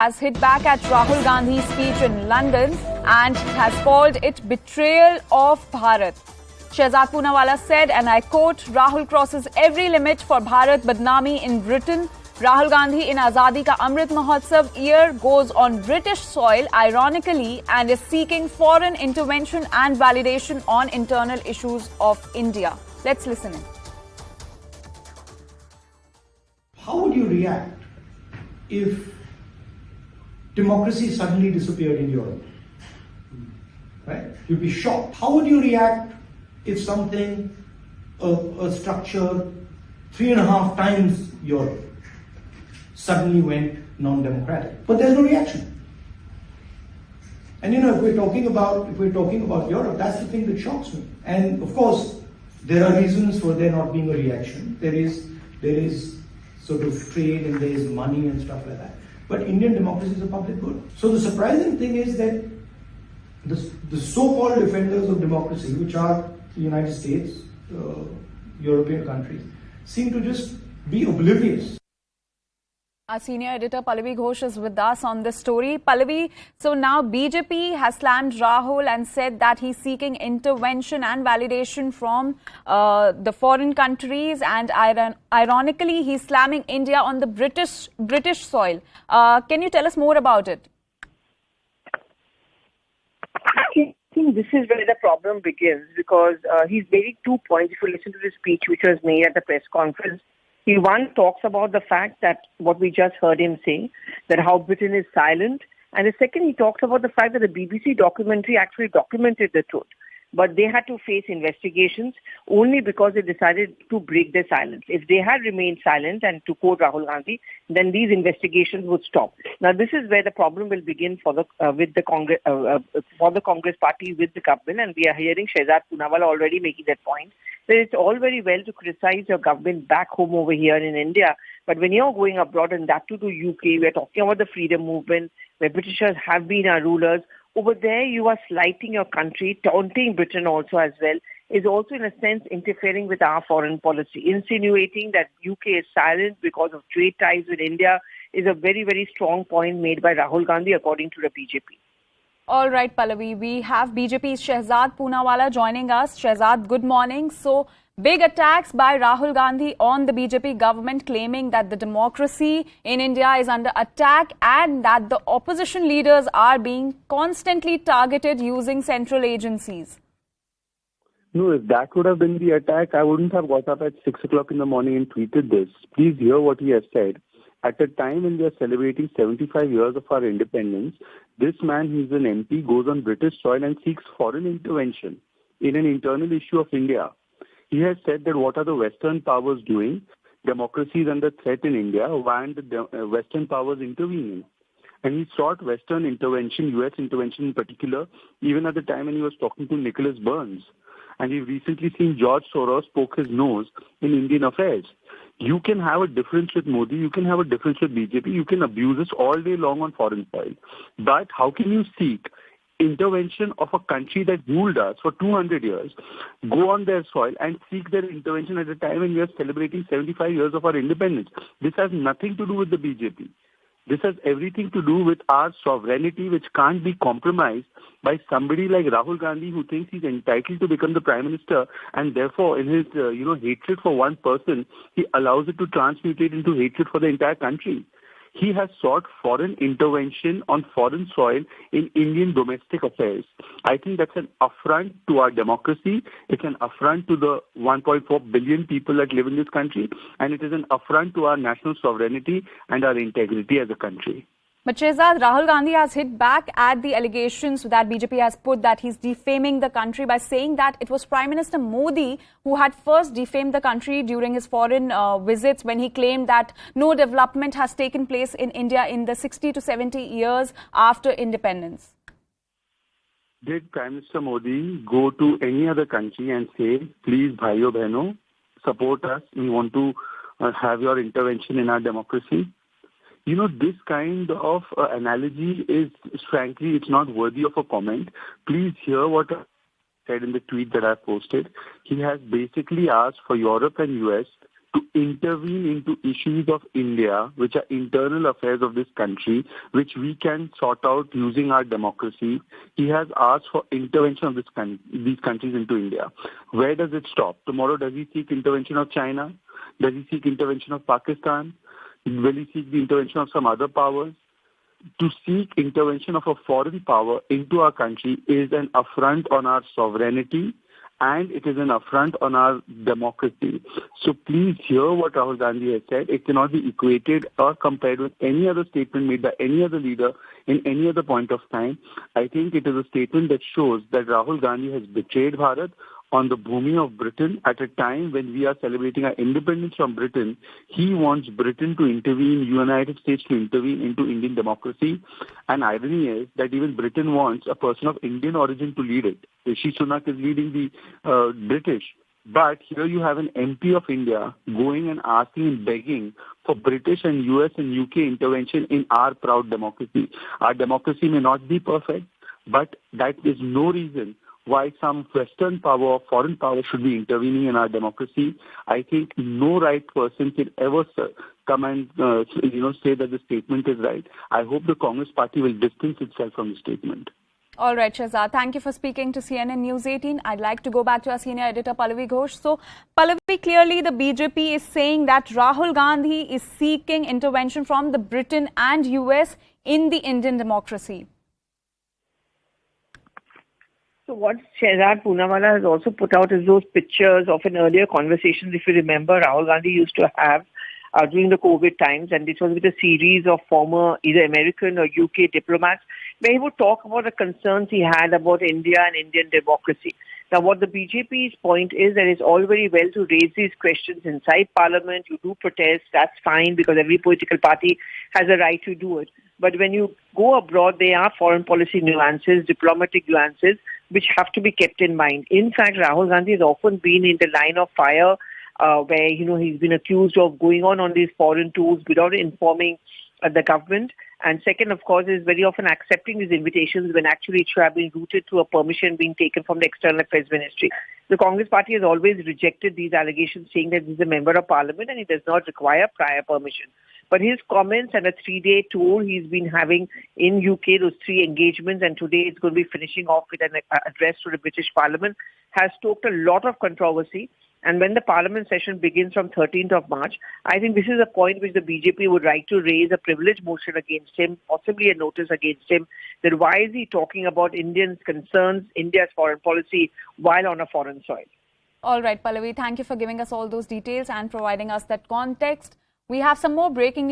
has hit back at Rahul Gandhi's speech in London and has called it betrayal of Bharat. Shehzad Poonawalla said, and I quote, Rahul crosses every limit for Bharat Badnami in Britain. Rahul Gandhi in Azadi Ka Amrit Mahotsav year goes on British soil, ironically, and is seeking foreign intervention and validation on internal issues of India. Let's listen in. How would you react if democracy suddenly disappeared in Europe? Right? You'd be shocked. How would you react if something, a structure 3.5 times Europe suddenly went non-democratic? But there's no reaction. And if we're talking about Europe, that's the thing that shocks me. And of course, there are reasons for there not being a reaction. There is sort of trade and there is money and stuff like that. But Indian democracy is a public good. So the surprising thing is that the so-called defenders of democracy, which are the United States, European countries, seem to just be oblivious. Our senior editor Pallavi Ghosh is with us on this story. Pallavi, so now BJP has slammed Rahul and said that he's seeking intervention and validation from the foreign countries, and ironically, he's slamming India on the British soil. Can you tell us more about it? I think this is where the problem begins, because he's made 2 points. If you listen to the speech which was made at the press conference, he talks about the fact that what we just heard him say, that how Britain is silent. And the second, he talks about the fact that the BBC documentary actually documented the truth. But they had to face investigations only because they decided to break their silence. If they had remained silent, and to quote Rahul Gandhi, then these investigations would stop. Now, this is where the problem will begin for the Congress party with the government, and we are hearing Shehzad Poonawalla already making that point. That it's all very well to criticize your government back home over here in India, but when you're going abroad, and that too to UK, we're talking about the freedom movement, where Britishers have been our rulers. Over there, you are slighting your country, taunting Britain also as well, is also in a sense interfering with our foreign policy. Insinuating that UK is silent because of trade ties with India is a very, very strong point made by Rahul Gandhi, according to the BJP. All right, Pallavi, we have BJP's Shehzad Poonawalla joining us. Shehzad, good morning. So, big attacks by Rahul Gandhi on the BJP government, claiming that the democracy in India is under attack and that the opposition leaders are being constantly targeted using central agencies. No, if that would have been the attack, I wouldn't have got up at 6 o'clock in the morning and tweeted this. Please hear what he has said. At a time when we are celebrating 75 years of our independence, this man, who's an MP, goes on British soil and seeks foreign intervention in an internal issue of India. He has said that what are the Western powers doing? Democracy is under threat in India. Why aren't the Western powers intervening? And he sought Western intervention, US intervention in particular, even at the time when he was talking to Nicholas Burns. And we've recently seen George Soros poke his nose in Indian affairs. You can have a difference with Modi, you can have a difference with BJP, you can abuse us all day long on foreign soil. But how can you seek intervention of a country that ruled us for 200 years, go on their soil and seek their intervention at a time when we are celebrating 75 years of our independence? This has nothing to do with the BJP. This has everything to do with our sovereignty, which can't be compromised by somebody like Rahul Gandhi, who thinks he's entitled to become the Prime Minister, and therefore in his hatred for one person, he allows it to transmutate into hatred for the entire country. He has sought foreign intervention on foreign soil in Indian domestic affairs. I think that's an affront to our democracy. It's an affront to the 1.4 billion people that live in this country. And it is an affront to our national sovereignty and our integrity as a country. But Shehzad, Rahul Gandhi has hit back at the allegations that BJP has put that he's defaming the country by saying that it was Prime Minister Modi who had first defamed the country during his foreign visits, when he claimed that no development has taken place in India in the 60 to 70 years after independence. Did Prime Minister Modi go to any other country and say, please, bhaiyo behno, support us, we want to have your intervention in our democracy? This kind of analogy is, frankly, it's not worthy of a comment. Please hear what I said in the tweet that I posted. He has basically asked for Europe and US to intervene into issues of India, which are internal affairs of this country, which we can sort out using our democracy. He has asked for intervention of these countries into India. Where does it stop? Tomorrow, does he seek intervention of China? Does he seek intervention of Pakistan? Will he seek the intervention of some other powers? To seek intervention of a foreign power into our country is an affront on our sovereignty, and it is an affront on our democracy. So please hear what Rahul Gandhi has said. It cannot be equated or compared with any other statement made by any other leader in any other point of time. I think it is a statement that shows that Rahul Gandhi has betrayed Bharat on the bhumi of Britain at a time when we are celebrating our independence from Britain. He wants Britain to intervene, United States to intervene into Indian democracy. And irony is that even Britain wants a person of Indian origin to lead it. Rishi Sunak is leading the British. But here you have an MP of India going and asking and begging for British and US and UK intervention in our proud democracy. Our democracy may not be perfect, but that is no reason why some Western power or foreign power should be intervening in our democracy. I think no right person can ever come and say that the statement is right. I hope the Congress party will distance itself from the statement. All right, Shehzad, thank you for speaking to CNN News 18. I'd like to go back to our senior editor, Pallavi Ghosh. So, Pallavi, clearly the BJP is saying that Rahul Gandhi is seeking intervention from the Britain and US in the Indian democracy. So what Shehzad Poonawalla has also put out is those pictures of an earlier conversation, if you remember, Rahul Gandhi used to have during the COVID times, and this was with a series of former either American or UK diplomats, where he would talk about the concerns he had about India and Indian democracy. Now, what the BJP's point is that it's all very well to raise these questions inside Parliament. You do protest, that's fine, because every political party has a right to do it. But when you go abroad, there are foreign policy nuances, diplomatic nuances, which have to be kept in mind. In fact, Rahul Gandhi has often been in the line of fire where, he's been accused of going on these foreign tours without informing the government. And second, of course, is very often accepting these invitations when actually it should have been routed through a permission being taken from the External Affairs Ministry. The Congress party has always rejected these allegations, saying that he's a member of parliament and he does not require prior permission. But his comments and a 3-day tour he's been having in UK, those 3 engagements, and today it's going to be finishing off with an address to the British Parliament, has stoked a lot of controversy. And when the Parliament session begins from 13th of March, I think this is a point which the BJP would like to raise a privilege motion against him, possibly a notice against him, that why is he talking about Indians' concerns, India's foreign policy, while on a foreign soil. All right, Pallavi, thank you for giving us all those details and providing us that context. We have some more breaking news.